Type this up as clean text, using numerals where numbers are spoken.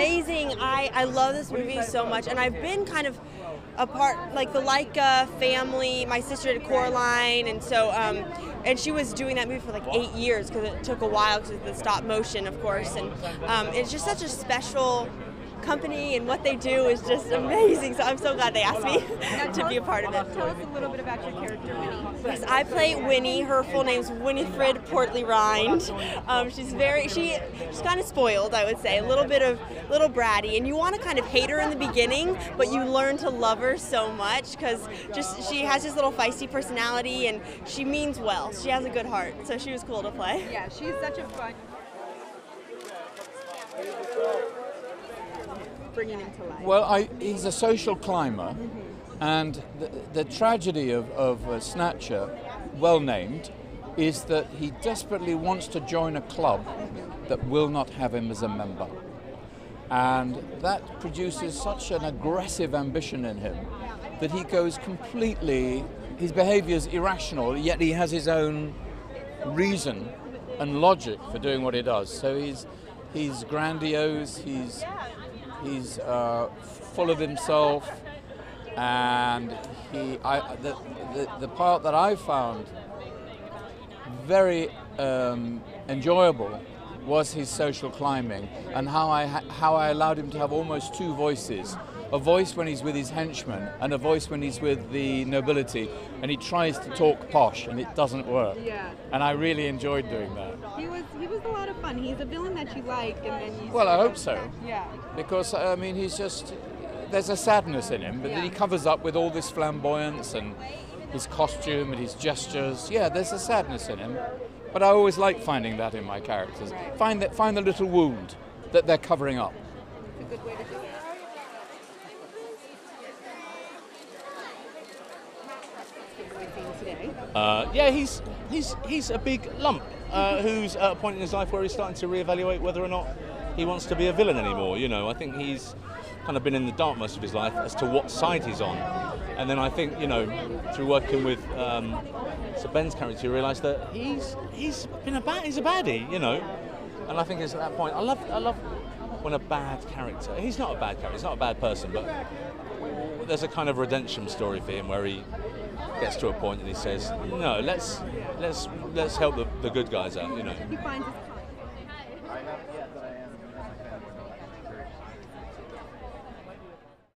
amazing. I love this movie so much, and I've been kind of a part, like the Leica family. My sister did Coraline, and so and she was doing that movie for like 8 years because it took a while because of the stop motion, of course, and it's just such a special company, and what they do is just amazing. So I'm so glad they asked me to be a part of it. Tell us a little bit about your character, Winnie. Yes, I play Winnie. Her full name's Winifred Portly Rind. She's kind of spoiled, I would say, a little bratty, and you want to kind of hate her in the beginning, but you learn to love her so much because she has this little feisty personality, and she means well. She has a good heart, so she was cool to play. Yeah, she's such a fun. Bringing him to life. Well, he's a social climber, and the tragedy of Snatcher, well named, is that he desperately wants to join a club that will not have him as a member. And that produces such an aggressive ambition in him that he goes completely, his behavior is irrational, yet he has his own reason and logic for doing what he does. So he's grandiose, he's full of himself, and the part that I found very enjoyable was his social climbing, and how I allowed him to have almost two voices. A voice when he's with his henchmen, and a voice when he's with the nobility, and he tries to talk posh, and it doesn't work. Yeah. And I really enjoyed doing that. He was a lot of fun. He's a villain that you like, and then you. Well, I hope so. Yeah. Because I mean, there's a sadness in him, but then he covers up with all this flamboyance and his costume and his gestures. Yeah, there's a sadness in him, but I always like finding that in my characters. Find the little wound that they're covering up. It's a good way to do it. Yeah, he's a big lump who's at a point in his life where he's starting to reevaluate whether or not he wants to be a villain anymore. You know, I think he's kind of been in the dark most of his life as to what side he's on. And then I think, you know, through working with Sir Ben's character, you realise that he's a baddie, you know. And I think it's at that point, I love when a bad character, he's not a bad character, he's not a bad person, but there's a kind of redemption story for him where he gets to a point and he says, no, let's help the good guys out, you know. He finds his